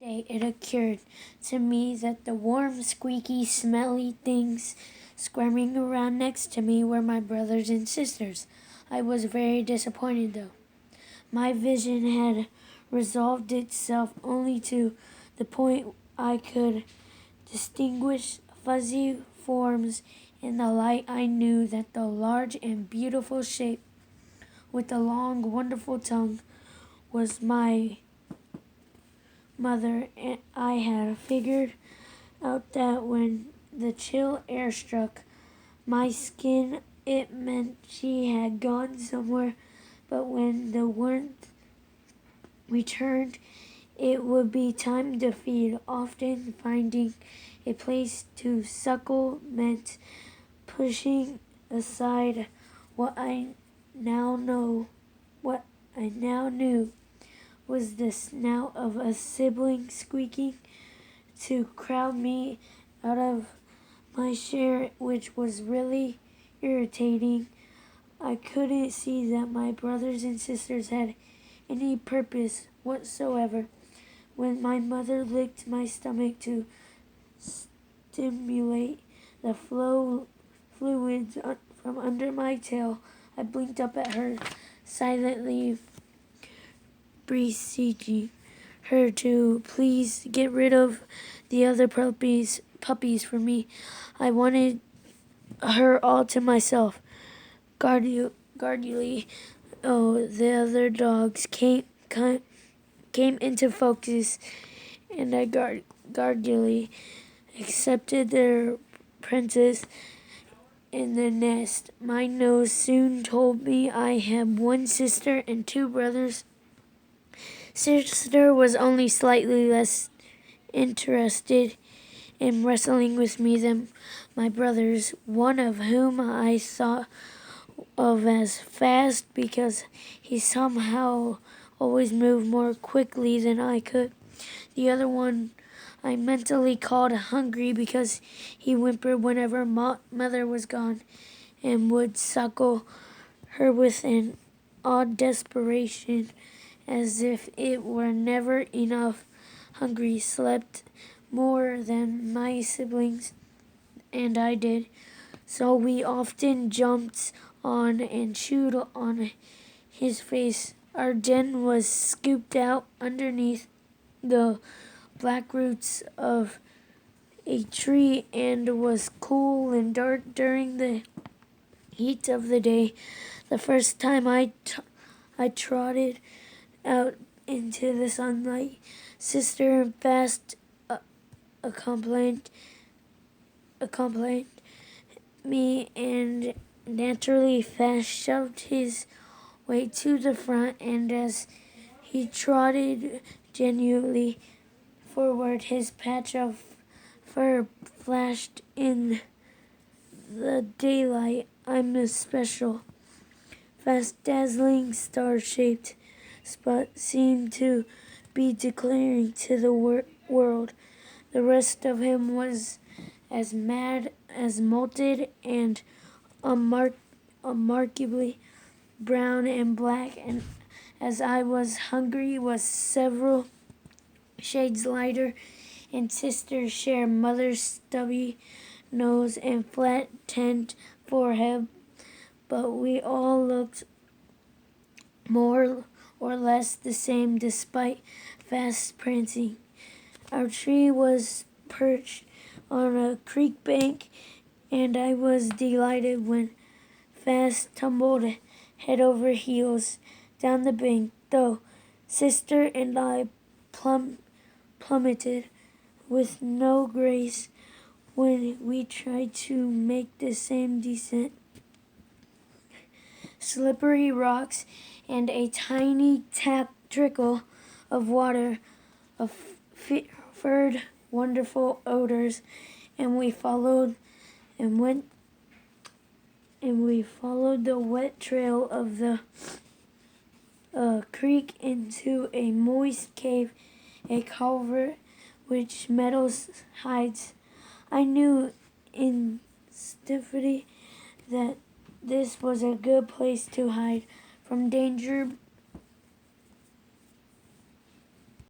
Day it occurred to me that the warm, squeaky, smelly things squirming around next to me were my brothers and sisters. I was very disappointed, though. My vision had resolved itself only to the point I could distinguish fuzzy forms in the light. I knew that the large and beautiful shape with the long, wonderful tongue was my mother, and I had figured out that when the chill air struck my skin, it meant she had gone somewhere, but when the warmth returned, it would be time to feed. Often finding a place to suckle meant pushing aside what I now know, what I now knew was the snout of a sibling squeaking to crowd me out of my share, which was really irritating. I couldn't see that my brothers and sisters had any purpose whatsoever. When my mother licked my stomach to stimulate the fluids from under my tail, I blinked up at her, silently beseeching her to please get rid of the other puppies for me. I wanted her all to myself. Guardedly, oh, the other dogs came into focus, and I guardedly accepted their princess in the nest. My nose soon told me I had one sister and two brothers. Sister was only slightly less interested in wrestling with me than my brothers, one of whom I thought of as fast because he somehow always moved more quickly than I could. The other one I mentally called hungry because he whimpered whenever mother was gone and would suckle her with an odd desperation as if it were never enough. Hungry slept more than my siblings, and I did, so we often jumped on and chewed on his face. Our den was scooped out underneath the black roots of a tree and was cool and dark during the heat of the day. The first time I trotted out into the sunlight, sister fast accompanied me and naturally fast shoved his way to the front, and as he trotted genuinely forward, his patch of fur flashed in the daylight. I'm a special, fast, dazzling, star-shaped spot seemed to be declaring to the world. The rest of him was as mad as molted and unmarkably brown and black, and as I was hungry was several shades lighter, and sister shared mother's stubby nose and flat tanned forehead, but we all looked more or less the same despite fast prancing. Our tree was perched on a creek bank, and I was delighted when fast tumbled head over heels down the bank, though sister and I plummeted with no grace when we tried to make the same descent. Slippery rocks and a tiny trickle of water offered wonderful odors, and we followed the wet trail of the creek into a moist cave, a culvert which Meadows hides. I knew instinctively that this was a good place to hide from danger